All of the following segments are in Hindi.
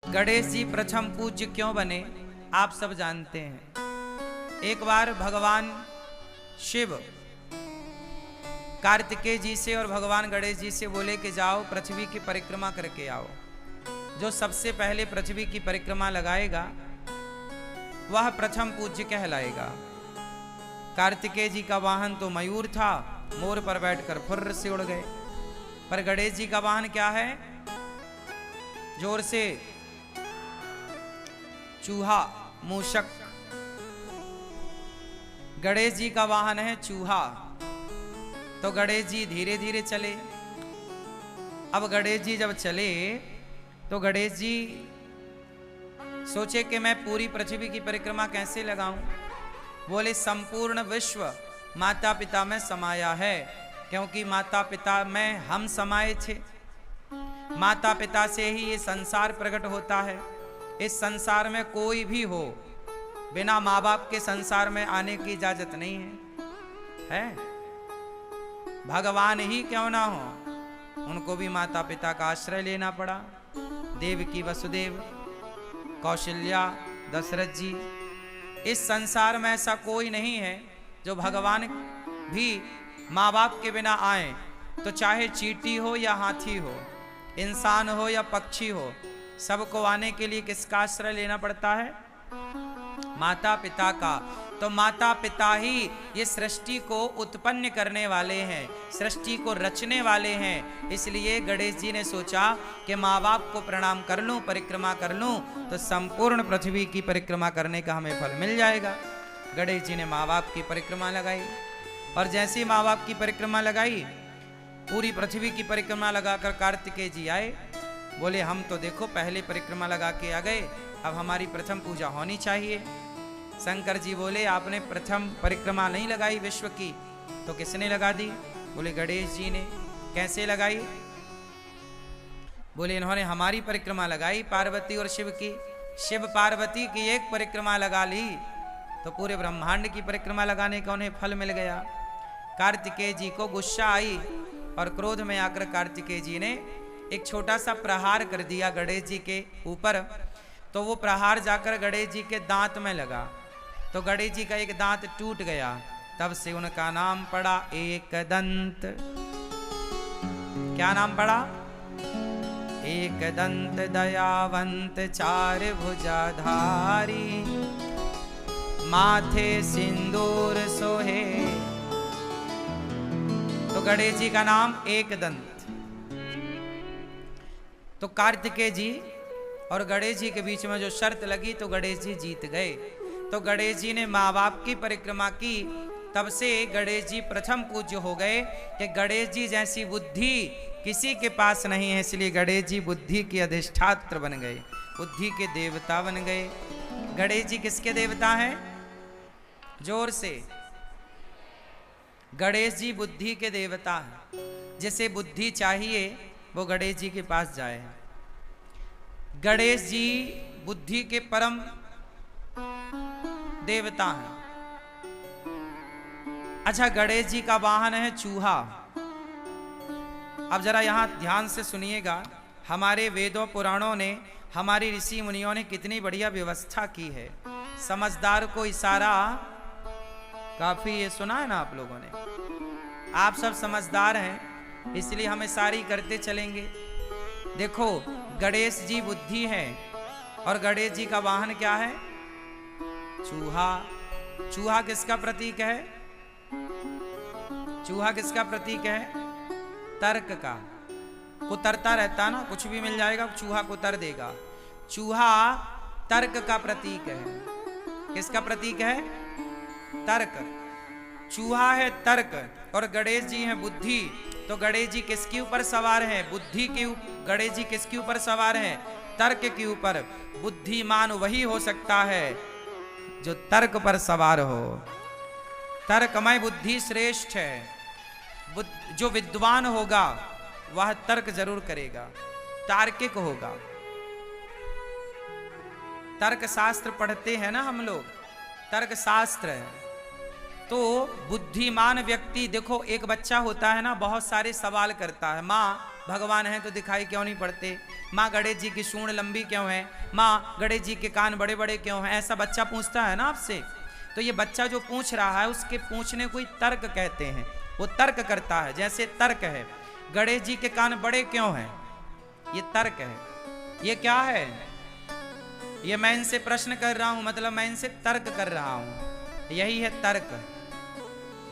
गणेश जी प्रथम पूज्य क्यों बने आप सब जानते हैं। एक बार भगवान शिव कार्तिकेय जी से और भगवान गणेश जी से बोले कि जाओ पृथ्वी की परिक्रमा करके आओ। जो सबसे पहले पृथ्वी की परिक्रमा लगाएगा वह प्रथम पूज्य कहलाएगा। कार्तिकेय जी का वाहन तो मयूर था, मोर पर बैठकर फुर्र से उड़ गए। पर गणेश जी का वाहन क्या है? जोर से चूहा, मूषक। गणेश जी का वाहन है चूहा। तो गणेश जी धीरे धीरे चले। अब गणेश जी जब चले तो गणेश जी सोचे कि मैं पूरी पृथ्वी की परिक्रमा कैसे लगाऊं। बोले संपूर्ण विश्व माता पिता में समाया है, क्योंकि माता पिता में हम समाये थे। माता पिता से ही ये संसार प्रकट होता है। इस संसार में कोई भी हो, बिना माँ बाप के संसार में आने की इजाजत नहीं है। भगवान ही क्यों ना हो, उनको भी माता पिता का आश्रय लेना पड़ा। देवकी वसुदेव, कौशल्या, दशरथ जी। इस संसार में ऐसा कोई नहीं है जो भगवान भी माँ बाप के बिना आए। तो चाहे चींटी हो या हाथी हो, इंसान हो या पक्षी हो, सबको आने के लिए किसका आश्रय लेना पड़ता है? माता पिता का। तो माता पिता ही ये सृष्टि को उत्पन्न करने वाले हैं, सृष्टि को रचने वाले हैं। इसलिए गणेश जी ने सोचा कि माँ बाप को प्रणाम कर लूं, परिक्रमा कर लूं, तो संपूर्ण पृथ्वी की परिक्रमा करने का हमें फल मिल जाएगा। गणेश जी ने माँ बाप की परिक्रमा लगाई, और जैसे माँ बाप की परिक्रमा लगाई, पूरी पृथ्वी की परिक्रमा लगाकर कार्तिकेय जी आए। बोले हम तो देखो पहले परिक्रमा लगा के आ गए, अब हमारी प्रथम पूजा होनी चाहिए। शंकर जी बोले आपने प्रथम परिक्रमा नहीं लगाई विश्व की, तो किसने लगा दी? बोले गणेश जी ने। कैसे लगाई? बोले इन्होंने हमारी परिक्रमा लगाई, पार्वती और शिव की। शिव पार्वती की एक परिक्रमा लगा ली तो पूरे ब्रह्मांड की परिक्रमा लगाने का उन्हें फल मिल गया। कार्तिकेय जी को गुस्सा आई और क्रोध में आकर कार्तिकेय जी ने एक छोटा सा प्रहार कर दिया गणेश जी के ऊपर। तो वो प्रहार जाकर गणेश जी के दांत में लगा, तो गणेश जी का एक दांत टूट गया। तब से उनका नाम पड़ा एकदंत। क्या नाम पड़ा? एकदंत दयावंत चार भुजाधारी, माथे सिंदूर सोहे। तो गणेश जी का नाम एकदंत। तो कार्तिकेय जी और गणेश जी के बीच में जो शर्त लगी तो गणेश जी जीत गए। तो गणेश जी ने माँ बाप की परिक्रमा की, तब से गणेश जी प्रथम पूज्य हो गए कि गणेश जी जैसी बुद्धि किसी के पास नहीं है। इसलिए गणेश जी बुद्धि के अधिष्ठात्र बन गए, बुद्धि के देवता बन गए। गणेश जी किसके देवता हैं? जोर से। गणेश जी बुद्धि के देवता हैं। जिसे बुद्धि चाहिए वो गणेश जी के पास जाए। गणेश जी बुद्धि के परम देवता हैं। अच्छा, गणेश जी का वाहन है चूहा। अब जरा यहां ध्यान से सुनिएगा। हमारे वेदों पुराणों ने, हमारी ऋषि मुनियों ने कितनी बढ़िया व्यवस्था की है। समझदार को इशारा काफी, ये सुना है ना आप लोगों ने। आप सब समझदार हैं, इसलिए हम इशारे करते चलेंगे। देखो, गणेश जी बुद्धि है और गणेश जी का वाहन क्या है? चूहा। चूहा किसका प्रतीक है? चूहा किसका प्रतीक है? तर्क का। कुतरता रहता ना, कुछ भी मिल जाएगा चूहा कुतर देगा। चूहा तर्क का प्रतीक है। किसका प्रतीक है? तर्क। चूहा है तर्क और गणेश जी हैं बुद्धि। तो गणेश जी किसके ऊपर सवार हैं? बुद्धि के ऊपर। गणेश जी किसके ऊपर सवार हैं? तर्क के ऊपर। बुद्धिमान वही हो सकता है जो तर्क पर सवार हो। तर्कमय बुद्धि श्रेष्ठ है। जो विद्वान होगा वह तर्क जरूर करेगा, तार्किक होगा। तर्क शास्त्र पढ़ते हैं ना हम लोग, तर्क शास्त्र है। तो बुद्धिमान व्यक्ति, देखो एक बच्चा होता है ना, बहुत सारे सवाल करता है। माँ भगवान हैं तो दिखाई क्यों नहीं पड़ते? माँ गणेश जी की सूंड लंबी क्यों है? माँ गणेश जी के कान बड़े बड़े क्यों हैं? ऐसा बच्चा पूछता है ना आपसे। तो ये बच्चा जो पूछ रहा है उसके पूछने को ही तर्क कहते हैं। वो तर्क करता है। जैसे तर्क है, गणेश जी के कान बड़े क्यों हैं, ये तर्क है। ये क्या है? ये मैं इनसे प्रश्न कर रहा हूं, मतलब मैं इनसे तर्क कर रहा हूं, यही है तर्क।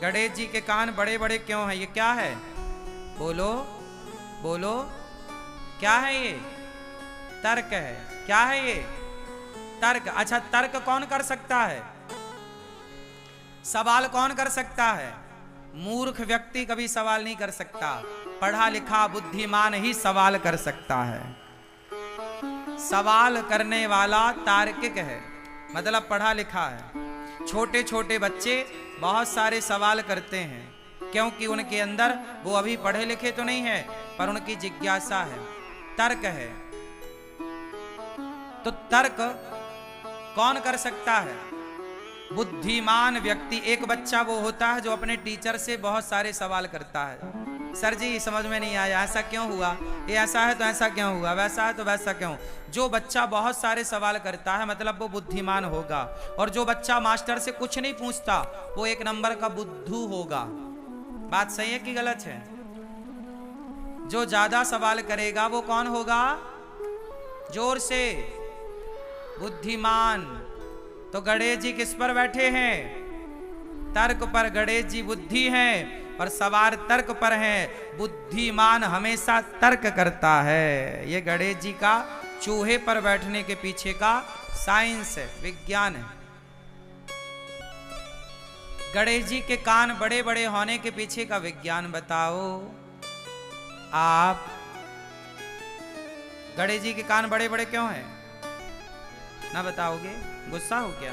गणेश जी के कान बड़े बड़े क्यों हैं, ये क्या है? बोलो बोलो, क्या है ये? तर्क है। क्या है ये? तर्क। अच्छा, तर्क कौन कर सकता है? सवाल कौन कर सकता है? मूर्ख व्यक्ति कभी सवाल नहीं कर सकता। पढ़ा लिखा बुद्धिमान ही सवाल कर सकता है। सवाल करने वाला तार्किक है, मतलब पढ़ा लिखा है। छोटे छोटे बच्चे बहुत सारे सवाल करते हैं, क्योंकि उनके अंदर, वो अभी पढ़े लिखे तो नहीं है, पर उनकी जिज्ञासा है, तर्क है। तो तर्क कौन कर सकता है? बुद्धिमान व्यक्ति। एक बच्चा वो होता है जो अपने टीचर से बहुत सारे सवाल करता है। सर जी समझ में नहीं आया, ऐसा क्यों हुआ, ये ऐसा है तो ऐसा क्यों हुआ, वैसा है तो वैसा क्यों। जो बच्चा बहुत सारे सवाल करता है मतलब वो बुद्धिमान होगा। और जो बच्चा मास्टर से कुछ नहीं पूछता वो एक नंबर का बुद्धू होगा। बात सही है कि गलत है? जो ज्यादा सवाल करेगा वो कौन होगा? जोर से, बुद्धिमान। तो गणेश जी किस पर बैठे हैं? तर्क पर। गणेश जी बुद्धि हैं और सवार तर्क पर हैं। बुद्धिमान हमेशा तर्क करता है। ये गणेश जी का चूहे पर बैठने के पीछे का साइंस है, विज्ञान है। गणेश जी के कान बड़े बड़े होने के पीछे का विज्ञान बताओ आप। गणेश जी के कान बड़े बड़े क्यों हैं? ना बताओगे? गुस्सा हो क्या?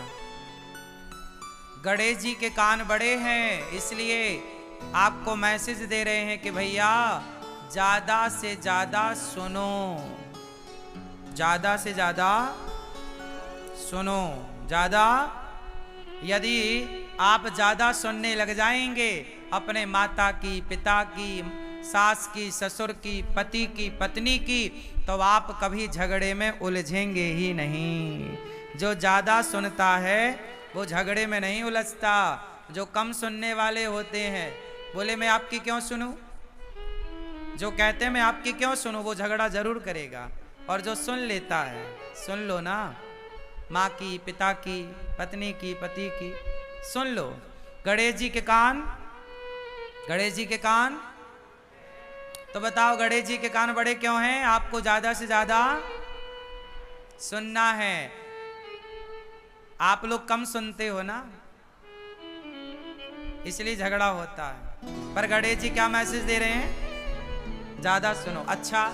गणेश जी के कान बड़े हैं इसलिए आपको मैसेज दे रहे हैं कि भैया ज्यादा से ज्यादा सुनो, ज्यादा से ज्यादा सुनो। ज्यादा, यदि आप ज्यादा सुनने लग जाएंगे अपने माता की, पिता की, सास की, ससुर की, पति की, पत्नी की, तो आप कभी झगड़े में उलझेंगे ही नहीं। जो ज्यादा सुनता है वो झगड़े में नहीं उलझता। जो कम सुनने वाले होते हैं, बोले मैं आपकी क्यों सुनूं, जो कहते हैं मैं आपकी क्यों सुनूं, वो झगड़ा जरूर करेगा। और जो सुन लेता है, सुन लो ना, माँ की, पिता की, पत्नी की, पति की, सुन लो। गणेश जी के कान, गणेश जी के कान, तो बताओ गणेश जी के कान बड़े क्यों हैं? आपको ज्यादा से ज्यादा सुनना है। आप लोग कम सुनते हो ना, इसलिए झगड़ा होता है। पर गणेश जी क्या मैसेज दे रहे हैं? ज्यादा सुनो। अच्छा,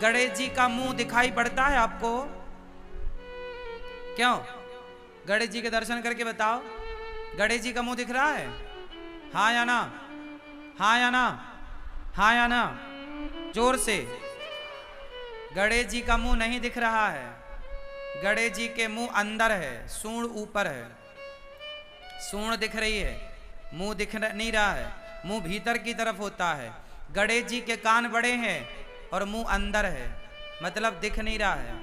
गणेश जी का मुंह दिखाई पड़ता है आपको? क्यों? गणेश जी के दर्शन करके बताओ, गणेश जी का मुंह दिख रहा है? हाँ या ना? हाँ या ना? हाँ या ना? जोर से। गणेश जी का मुंह नहीं दिख रहा है। गणेश जी के मुंह अंदर है, सूंड ऊपर है। सूंड दिख रही है, मुंह दिख नहीं रहा है। मुंह भीतर की तरफ होता है। गणेश जी के कान बड़े हैं और मुंह अंदर है, मतलब दिख नहीं रहा है।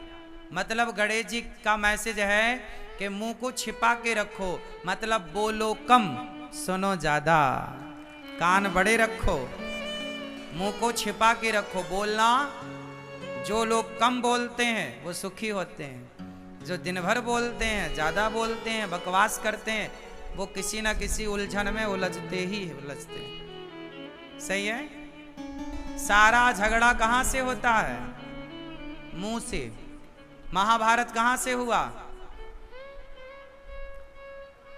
मतलब गणेश जी का मैसेज है कि मुंह को छिपा के रखो, मतलब बोलो कम, सुनो ज्यादा। कान बड़े रखो, मुंह को छिपा के रखो, बोलना। जो लोग कम बोलते हैं वो सुखी होते हैं। जो दिन भर बोलते हैं, ज्यादा बोलते हैं, बकवास करते हैं, वो किसी ना किसी उलझन में उलझते ही उलझते हैं। सही है? सारा झगड़ा कहां से होता है? मुंह से। महाभारत कहां से हुआ?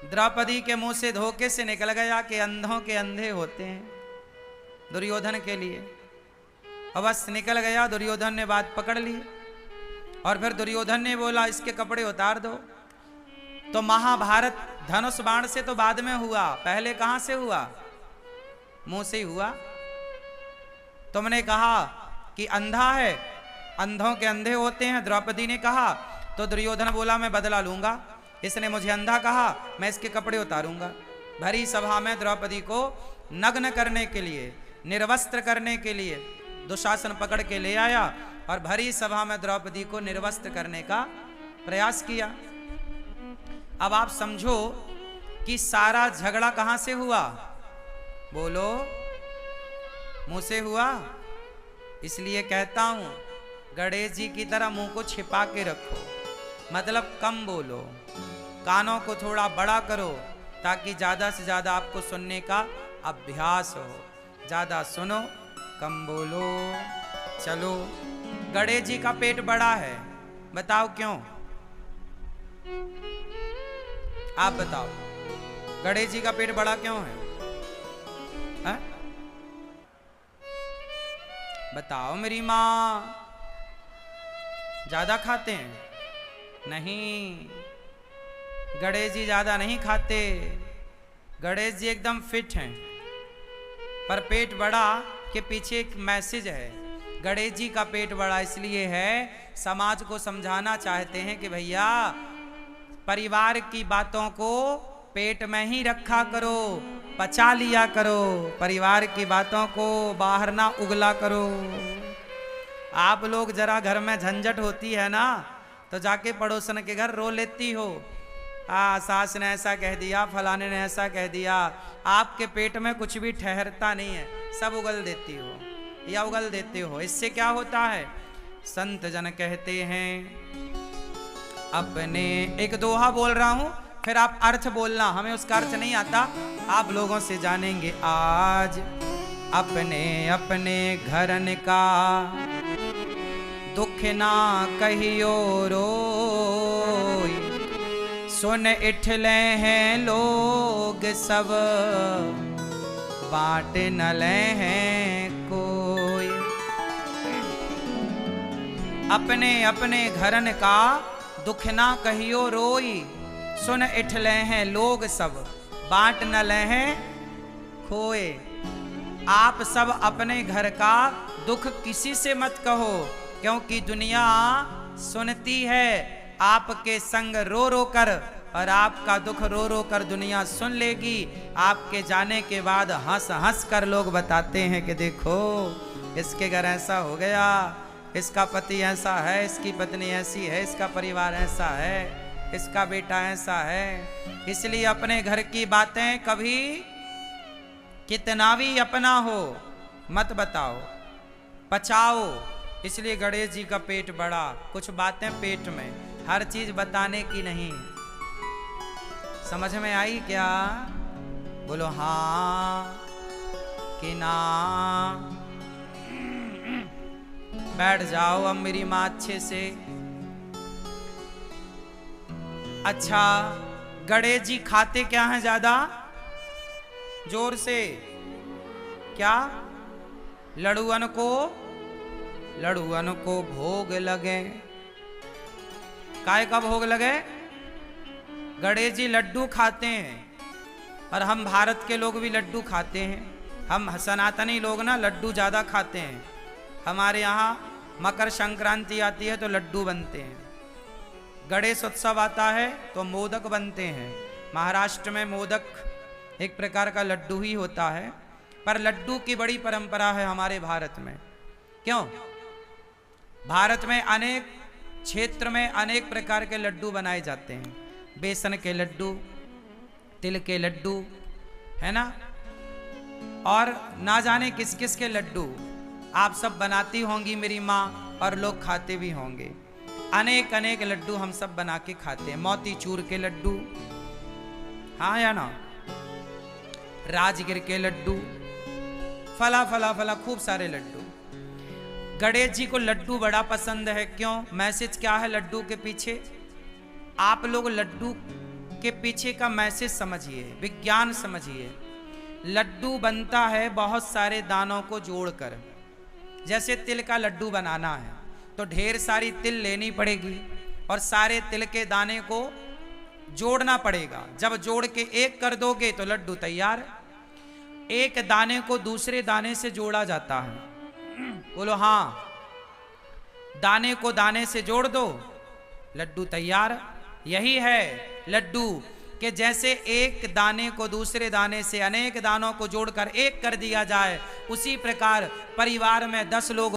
द्रौपदी के मुंह से धोखे से निकल गया कि अंधों के अंधे होते हैं, दुर्योधन के लिए। अवश्य निकल गया, दुर्योधन ने बात पकड़ ली और फिर दुर्योधन ने बोला इसके कपड़े उतार दो। तो महाभारत धनुष बाण से तो बाद में हुआ, पहले कहां से हुआ? मुंह से ही हुआ। तुमने कहा कि अंधा है, अंधों के अंधे होते हैं, द्रौपदी ने कहा। तो दुर्योधन बोला मैं बदला लूंगा, इसने मुझे अंधा कहा, मैं इसके कपड़े उतारूंगा। भरी सभा में द्रौपदी को नग्न करने के लिए, निर्वस्त्र करने के लिए दुशासन पकड़ के ले आया और भरी सभा में द्रौपदी को निर्वस्त्र करने का प्रयास किया। अब आप समझो कि सारा झगड़ा कहां से हुआ? बोलो, मुंह से हुआ। इसलिए कहता हूं गणेश जी की तरह मुंह को छिपा के रखो, मतलब कम बोलो, कानों को थोड़ा बड़ा करो ताकि ज्यादा से ज्यादा आपको सुनने का अभ्यास हो। ज्यादा सुनो, कम बोलो। चलो, गणेश जी का पेट बड़ा है, बताओ क्यों? आप बताओ, गणेश जी का पेट बड़ा क्यों है? बताओ मेरी माँ। ज्यादा खाते हैं? नहीं, गणेश जी ज्यादा नहीं खाते। गणेश जी एकदम फिट हैं, पर पेट बड़ा के पीछे एक मैसेज है। गणेश जी का पेट बड़ा इसलिए है, समाज को समझाना चाहते हैं कि भैया परिवार की बातों को पेट में ही रखा करो, पचा लिया करो, परिवार की बातों को बाहर ना उगला करो। आप लोग जरा घर में झंझट होती है ना तो जाके पड़ोसन के घर रो लेती हो, सास ने ऐसा कह दिया, फलाने ने ऐसा कह दिया। आपके पेट में कुछ भी ठहरता नहीं है, सब उगल देती हो या उगल देते हो। इससे क्या होता है? संत जन कहते हैं अपने, एक दोहा बोल रहा हूं, फिर आप अर्थ बोलना, हमें उसका अर्थ नहीं आता, आप लोगों से जानेंगे आज। अपने अपने घरन का दुख ना कहियो रोई, सुन इठले हैं लोग सब, बांट न ले हैं कोई। अपने अपने घरन का दुख ना कहियो रोई, सुन इठले हैं लोग सब, बांट न ले हैं खोए। आप सब अपने घर का दुख किसी से मत कहो, क्योंकि दुनिया सुनती है आपके संग रो रो कर, और आपका दुख रो रो कर दुनिया सुन लेगी। आपके जाने के बाद हंस हंस कर लोग बताते हैं कि देखो इसके घर ऐसा हो गया, इसका पति ऐसा है, इसकी पत्नी ऐसी है, इसका परिवार ऐसा है, इसका बेटा ऐसा है। इसलिए अपने घर की बातें कभी कितना भी अपना हो मत बताओ, पचाओ। इसलिए गणेश जी का पेट बड़ा, कुछ बातें पेट में, हर चीज बताने की नहीं। समझ में आई क्या? बोलो हाँ कि ना। बैठ जाओ अब मेरी माँ अच्छे से। अच्छा, गणेश जी खाते क्या हैं ज्यादा? जोर से क्या? लड़ुअन को भोग लगे। काय का भोग लगे? गणेश जी लड्डू खाते हैं, और हम भारत के लोग भी लड्डू खाते हैं। हम सनातनी लोग ना लड्डू ज्यादा खाते हैं। हमारे यहाँ मकर संक्रांति आती है तो लड्डू बनते हैं, गणेश उत्सव आता है तो मोदक बनते हैं। महाराष्ट्र में मोदक एक प्रकार का लड्डू ही होता है, पर लड्डू की बड़ी परंपरा है हमारे भारत में। क्यों? भारत में अनेक क्षेत्र में अनेक प्रकार के लड्डू बनाए जाते हैं। बेसन के लड्डू, तिल के लड्डू, है ना, और ना जाने किस किस के लड्डू आप सब बनाती होंगी मेरी माँ, और लोग खाते भी होंगे। अनेक अनेक लड्डू हम सब बना के खाते हैं। मोतीचूर के लड्डू, हाँ या ना, राजगिर के लड्डू, फला फला फला खूब सारे लड्डू। गणेश जी को लड्डू बड़ा पसंद है। क्यों? मैसेज क्या है लड्डू के पीछे? आप लोग लड्डू के पीछे का मैसेज समझिए, विज्ञान समझिए। लड्डू बनता है बहुत सारे दानों को जोड़कर। जैसे तिल का लड्डू बनाना है तो ढेर सारी तिल लेनी पड़ेगी और सारे तिल के दाने को जोड़ना पड़ेगा। जब जोड़ के एक कर दोगे तो लड्डू तैयार। एक दाने को दूसरे दाने से जोड़ा जाता है। बोलो हाँ, दाने को दाने से जोड़ दो, लड्डू तैयार। यही है लड्डू। कि जैसे एक दाने को दूसरे दाने से अनेक दानों को जोड़कर एक कर दिया जाए, उसी प्रकार परिवार में 10 लोग